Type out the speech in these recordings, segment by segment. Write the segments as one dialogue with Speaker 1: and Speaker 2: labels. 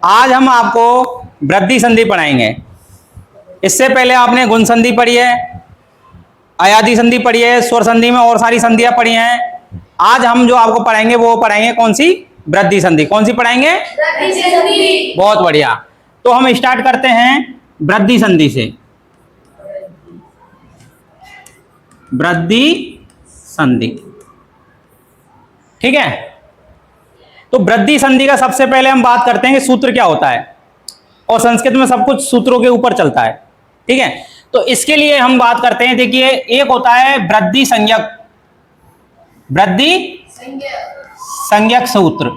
Speaker 1: आज हम आपको वृद्धि संधि पढ़ाएंगे। इससे पहले आपने गुण संधि पढ़ी है, अयादी संधि पढ़ी है, स्वर संधि में और सारी संधियां पढ़ी हैं। आज हम जो आपको पढ़ाएंगे वो पढ़ाएंगे कौन सी? वृद्धि संधि। कौन सी पढ़ाएंगे?
Speaker 2: वृद्धि संधि।
Speaker 1: बहुत बढ़िया। तो हम स्टार्ट करते हैं वृद्धि संधि से। वृद्धि संधि, ठीक है। तो वृद्धि संधि का सबसे पहले हम बात करते हैं कि सूत्र क्या होता है, और संस्कृत में सब कुछ सूत्रों के ऊपर चलता है, ठीक है। तो इसके लिए हम बात करते हैं, देखिए एक होता है वृद्धि संज्ञक, वृद्धि संज्ञक सूत्र।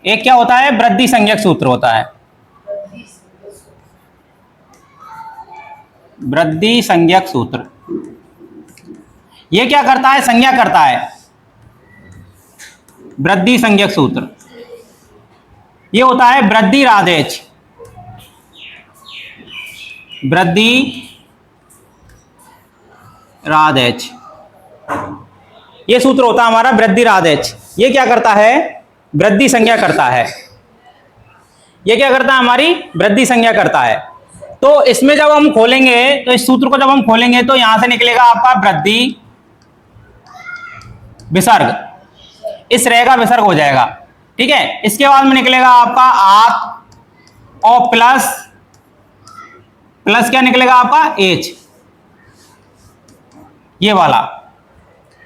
Speaker 1: एक क्या होता है? वृद्धि संज्ञक सूत्र होता है, वृद्धि संज्ञक सूत्र। ये क्या करता है? संज्ञा करता है। वृद्धि संज्ञक सूत्र ये होता है वृद्धि राधेच, वृद्धि राधेच, ये सूत्र होता है हमारा वृद्धि राधेच। ये क्या करता है? वृद्धि संज्ञा करता है। ये क्या करता है? हमारी वृद्धि संज्ञा करता है। तो इसमें जब हम खोलेंगे, तो इस सूत्र को जब हम खोलेंगे तो यहां से निकलेगा आपका वृद्धि विसर्ग, इस रे का विसर्ग हो जाएगा, ठीक है। इसके बाद में निकलेगा आपका आत और प्लस, प्लस क्या निकलेगा आपका? एच, ये वाला,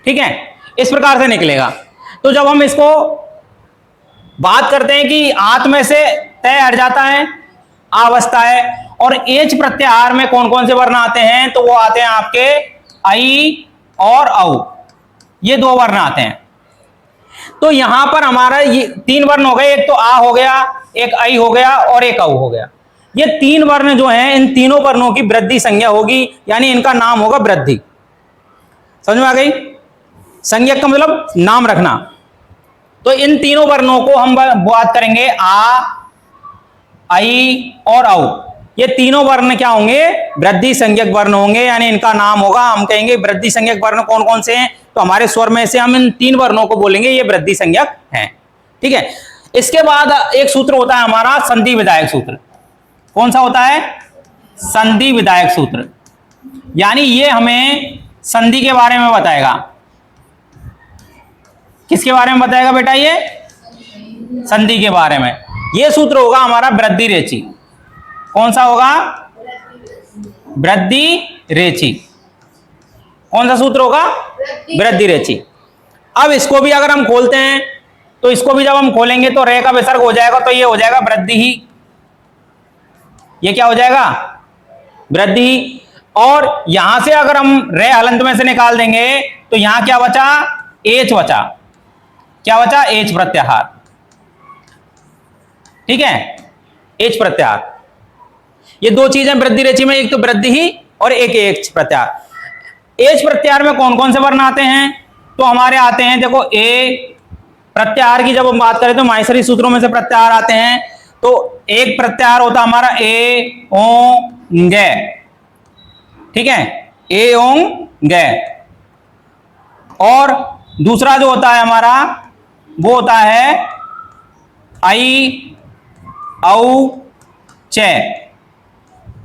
Speaker 1: ठीक है। इस प्रकार से निकलेगा। तो जब हम इसको बात करते हैं कि आत में से तय हट जाता है, अवस्था है, और एच प्रत्याहार में कौन कौन से वर्ण आते हैं? तो वो आते हैं आपके आई और औ, ये दो वर्ण आते हैं। तो यहां पर हमारा ये तीन वर्ण हो गए, एक तो आ हो गया, एक आई हो गया और एक औ हो गया। ये तीन वर्ण जो हैं, इन तीनों वर्णों की वृद्धि संज्ञा होगी, यानी इनका नाम होगा वृद्धि। समझ में आ गई? संज्ञक का मतलब नाम रखना। तो इन तीनों वर्णों को हम बात करेंगे आ, आई और औ। ये तीनों वर्ण क्या होंगे? वृद्धि संज्ञक वर्ण होंगे, यानी इनका नाम होगा, हम कहेंगे वृद्धि संज्ञक वर्ण कौन कौन से हैं? तो हमारे स्वर में से हम इन तीन वर्णों को बोलेंगे ये वृद्धि संज्ञक हैं, ठीक है। इसके बाद एक सूत्र होता है हमारा संधि विधायक सूत्र। कौन सा होता है? संधि विधायक सूत्र। यानी ये हमें संधि के बारे में बताएगा। किसके बारे में बताएगा बेटा? ये संधि के बारे में। ये सूत्र होगा हमारा वृद्धि रेची। कौन सा होगा? वृद्धि रेची। कौन सा सूत्र होगा? वृद्धि रेची। अब इसको भी अगर हम खोलते हैं, तो इसको भी जब हम खोलेंगे तो रे का विसर्ग हो जाएगा, तो ये हो जाएगा वृद्धि ही। ये क्या हो जाएगा? वृद्धि ही। और यहां से अगर हम रे हलंत में से निकाल देंगे तो यहां क्या बचा? एच बचा। क्या बचा? एच प्रत्याहार, ठीक है, एच प्रत्याहार। ये दो चीजें वृद्धि रेची में, एक तो वृद्धि ही और एक एच प्रत्याहार। एच प्रत्याहार में कौन कौन से वर्ण आते हैं? तो हमारे आते हैं, देखो ए प्रत्याहार की जब हम बात करें तो माहेश्वरी सूत्रों में से प्रत्याहार आते हैं। तो एक प्रत्याहार होता है हमारा ए ओं गे, ठीक है, ए ओं गे। और दूसरा जो होता है हमारा वो होता है आई औ चे,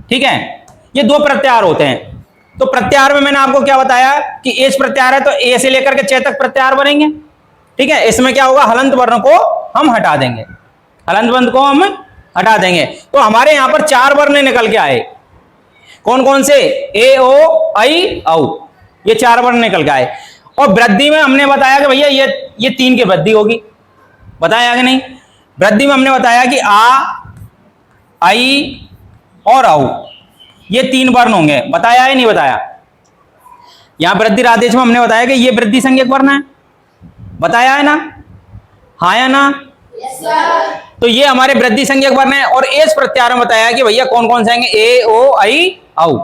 Speaker 1: ठीक है। ये दो प्रत्याहार होते हैं। तो प्रत्याहार में मैंने आपको क्या बताया कि एच प्रत्याहार है तो ए से लेकर के चे तक प्रत्याहार बनेंगे, ठीक है। इसमें क्या होगा? हलंत वर्ण को हम हटा देंगे, हलंत वर्ण को हम हटा देंगे। तो हमारे यहां पर चार वर्ण निकल के आए। कौन कौन से? ए ओ आई औ, ये चार वर्ण निकल के आए। और वृद्धि में हमने बताया कि भैया ये तीन की वृद्धि होगी, बताया कि नहीं? वृद्धि में हमने बताया कि आ, आई और औ, ये तीन वर्ण होंगे, बताया है नहीं बताया? यहां वृद्धि राधेश में हमने बताया कि ये वृद्धि संज्ञक वर्ण है, बताया है ना? हाँ या ना? तो ये हमारे वृद्धि संज्ञक वर्ण है। और एच प्रत्याहार में बताया कि भैया कौन कौन से आएंगे? ए ओ आई औ।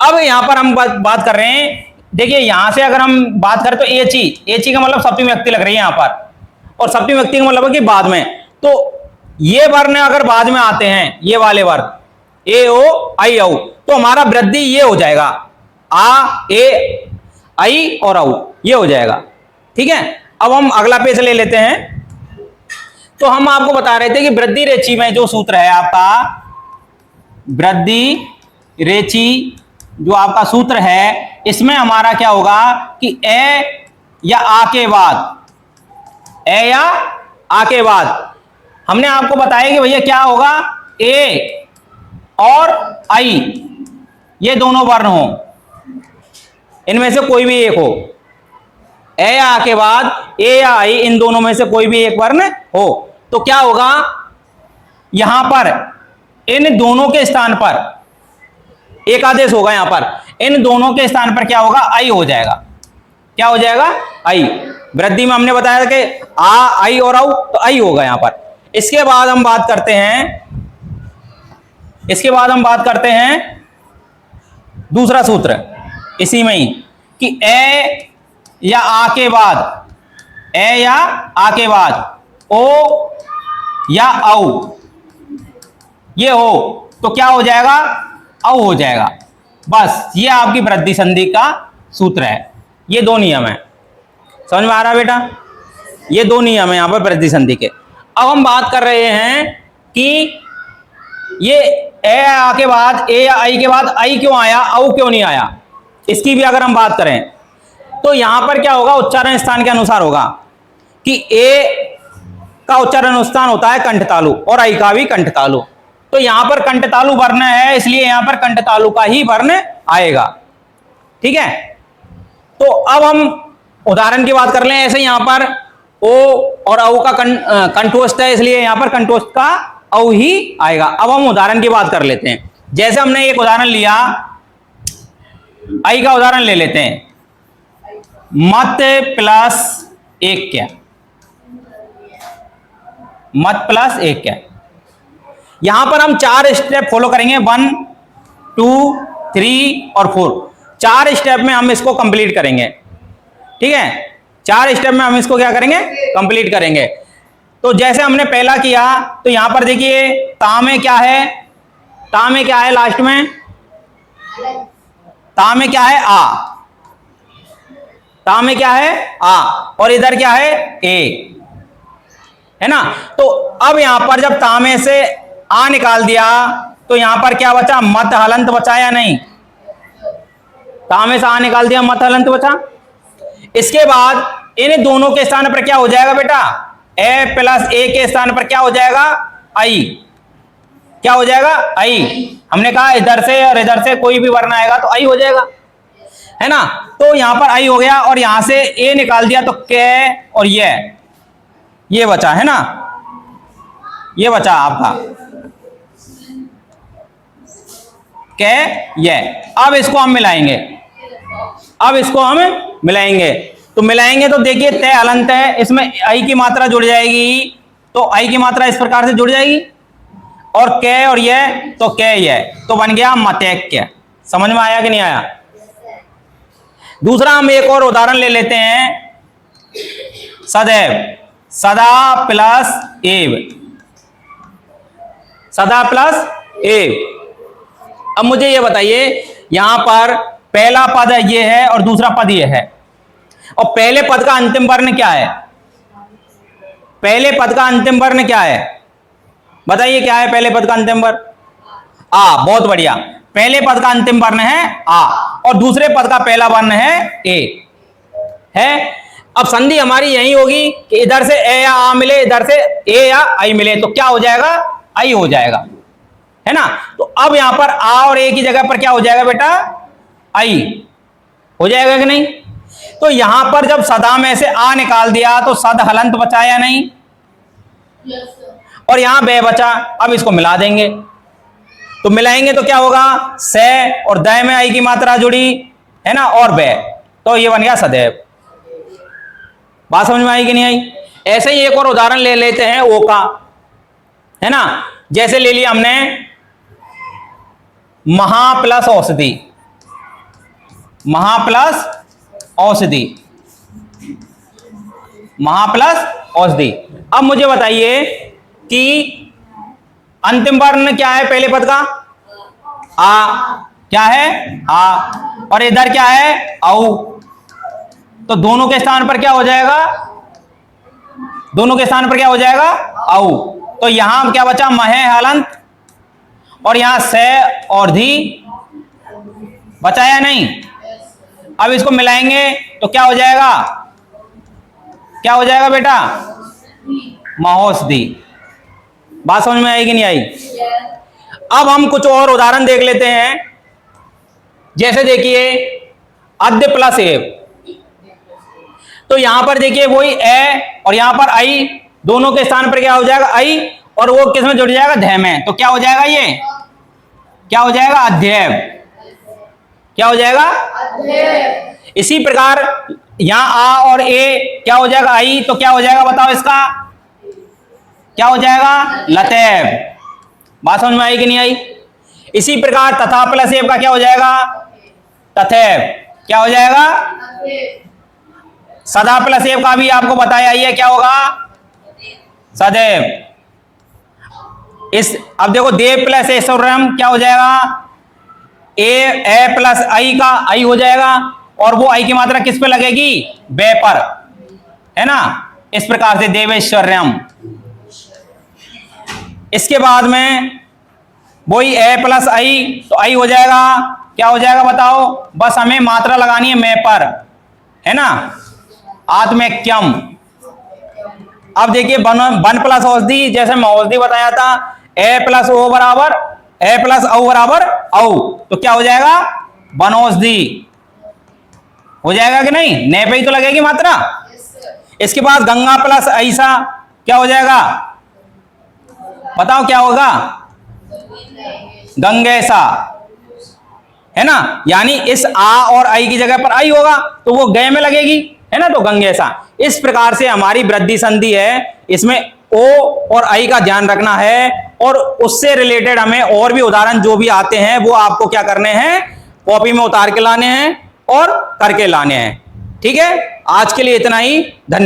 Speaker 1: अब यहां पर हम बात कर रहे हैं, देखिए यहां से अगर हम बात करें तो एच ही का मतलब सप्तमी व्यक्ति लग रही है यहां पर, और सप्तमी व्यक्ति का मतलब है कि बाद में। तो ये वर्ण अगर बाद में आते हैं, ये वाले वर्ण ए ओ आई औ, तो हमारा वृद्धि ये हो जाएगा आ ए आई और औ, ये हो जाएगा, ठीक है। अब हम अगला पेज ले लेते हैं। तो हम आपको बता रहे थे कि वृद्धि रेचि में जो सूत्र है आपका, वृद्धि रेचि जो आपका सूत्र है, इसमें हमारा क्या होगा कि ए या आ के बाद, ए या आ के बाद हमने आपको बताया कि भैया क्या होगा, ए और आई ये दोनों वर्ण हो, इनमें से कोई भी एक हो, ए या आ के बाद ए या आई इन दोनों में से कोई भी एक वर्ण हो, तो क्या होगा, यहां पर इन दोनों के स्थान पर एक आदेश होगा, यहां पर इन दोनों के स्थान पर क्या होगा, आई हो जाएगा। क्या हो जाएगा, आई। वृद्धि में हमने बताया कि आ आई और औ, तो आई होगा यहां पर। इसके बाद हम बात करते हैं, दूसरा सूत्र इसी में ही कि ए या आ के बाद, ए या आ के बाद ओ या औ ये हो तो क्या हो जाएगा, औ हो जाएगा। बस ये आपकी वृद्धि संधि का सूत्र है। ये दो नियम है, समझ में आ रहा है बेटा, ये दो नियम है यहां पर वृद्धि संधि के। अब हम बात कर रहे हैं कि ये ए आ के बाद, ए या आई के बाद आई क्यों आया, औ क्यों नहीं आया, इसकी भी अगर हम बात करें तो यहां पर क्या होगा, उच्चारण स्थान के अनुसार होगा कि ए का उच्चारण स्थान होता है कंठ तालु और आई का भी कंठ तालु। तो यहां पर कंठ तालु वर्ण है, इसलिए यहां पर कंठ तालु का ही वर्ण आएगा। ठीक है, तो अब हम उदाहरण की बात कर लें। ऐसे यहां पर ओ और औ का कंठोष्ठ है, इसलिए यहां पर कंठोष्ठ का औ ही आएगा। अब हम उदाहरण की बात कर लेते हैं। जैसे हमने एक उदाहरण लिया, आई का उदाहरण ले लेते हैं, मत प्लस एक क्या, मत प्लस एक क्या। यहां पर हम 4 स्टेप फॉलो करेंगे, 1 2 3 और 4। 4 स्टेप में हम इसको कंप्लीट करेंगे। ठीक है, 4 स्टेप में हम इसको क्या करेंगे, कंप्लीट करेंगे। तो जैसे हमने पहला किया, तो यहां पर देखिए ता में क्या है, ता में क्या है, लास्ट में ता में क्या है, आ, ता में क्या है, आ, और इधर क्या है, ए, है ना। तो अब यहां पर जब ता में से आ निकाल दिया तो यहां पर क्या बचा, मत हलंत बचा या नहीं, ता में से आ निकाल दिया, मत हलंत बचा। इसके बाद इन दोनों के स्थान पर क्या हो जाएगा बेटा, ए प्लस ए के स्थान पर क्या हो जाएगा, आई, क्या हो जाएगा, आई। हमने कहा इधर से और इधर से कोई भी वर्ण आएगा तो आई हो जाएगा, है ना। तो यहां पर आई हो गया और यहां से ए निकाल दिया तो के और ये बचा, है ना, ये बचा आपका के ये। अब इसको हम मिलाएंगे, तो मिलाएंगे तो देखिए तय हलंत है, इसमें आई की मात्रा जुड़ जाएगी, तो आई की मात्रा इस प्रकार से जुड़ जाएगी, और के और ये तो के ये, तो बन गया मतैक्य। समझ में आया कि नहीं आया। दूसरा हम एक और उदाहरण ले लेते हैं, सदैव, सदा प्लस एव, सदा प्लस एव। अब मुझे ये बताइए, यहां पर पहला पद ये है और दूसरा पद ये है, और पहले पद का अंतिम वर्ण क्या है, पहले पद का अंतिम वर्ण क्या है, बताइए क्या है पहले पद का अंतिम वर्ण, आ। बहुत बढ़िया, पहले पद का अंतिम वर्ण है आ और दूसरे पद का पहला वर्ण है ए, है। अब संधि हमारी यही होगी कि इधर से ए या आ मिले, इधर से ए या आई मिले, तो क्या हो जाएगा, आई हो जाएगा, है ना। तो अब यहां पर आ और ए की जगह पर क्या हो जाएगा बेटा, आई हो जाएगा कि नहीं। तो यहां पर जब सदा में से आ निकाल दिया तो सद हलंत बचा या नहीं, और यहां बे बचा। अब इसको मिला देंगे, तो मिलाएंगे तो क्या होगा, से और दय में आई की मात्रा जुड़ी, है ना, और बे, तो ये बन गया सदैव। बात समझ में आई कि नहीं आई। ऐसे ही एक और उदाहरण ले लेते हैं ओ का, है ना। जैसे ले लिया हमने महा प्लस औषधि, महा प्लस औषधि, महा प्लस औषधि। अब मुझे बताइए कि अंतिम वर्ण क्या है पहले पद का, आ, क्या है, आ, और इधर क्या है, औ। तो दोनों के स्थान पर क्या हो जाएगा, दोनों के स्थान पर क्या हो जाएगा, औ। तो यहां क्या बचा, महे हलंत, और यहां से और धी बचा या नहीं। अब इसको मिलाएंगे तो क्या हो जाएगा, क्या हो जाएगा बेटा, महोषधि। बात समझ में आई कि नहीं आई। अब हम कुछ और उदाहरण देख लेते हैं। जैसे देखिए अद्य प्लस एव, तो यहां पर देखिए वही ए और यहां पर आई, दोनों के स्थान पर क्या हो जाएगा आई, और वो किस में जुड़ जाएगा, ध्य में। तो क्या हो जाएगा, ये क्या हो जाएगा, अध्यय। क्या हो जाएगा, अध्यय। इसी प्रकार यहां आ और ए क्या हो जाएगा, आई, तो क्या हो जाएगा बताओ, इसका क्या हो जाएगा, लतैव। बात समझ में आई कि नहीं आई। इसी प्रकार तथा प्लस एव का क्या हो जाएगा, तथैव। क्या हो जाएगा, सदा प्लस एव का भी आपको बताया ही है, क्या होगा, सदैव। इस अब देखो देव प्लस ऐश्वर्यम क्या हो जाएगा, ए प्लस आई का आई हो जाएगा, और वो आई की मात्रा किस पे लगेगी, बे पर, है ना। इस प्रकार से देवेश्वर्यम। इसके बाद में वही ए प्लस आई, तो आई हो जाएगा, क्या हो जाएगा बताओ, बस हमें मात्रा लगानी है मैं पर, है ना, आत्मैक्यम। अब देखिए वन प्लस औषधि, जैसे मैं औषधि बताया था, ए प्लस ओ बराबर ए प्लस औ बराबर औ, तो क्या हो जाएगा, वनौषधि हो जाएगा कि नहीं, ने पे ही तो लगेगी मात्रा। इसके बाद गंगा प्लस ऐसा क्या हो जाएगा, बताओ क्या होगा, गंगैसा, है ना। यानी इस आ और आई की जगह पर आई होगा, तो वो गए में लगेगी, है ना, तो गंगैसा। इस प्रकार से हमारी वृद्धि संधि है, इसमें ओ और आई का ध्यान रखना है, और उससे रिलेटेड हमें और भी उदाहरण जो भी आते हैं वो आपको क्या करने हैं, कॉपी में उतार के लाने हैं और करके लाने हैं। ठीक है, आज के लिए इतना ही, धन्यवाद।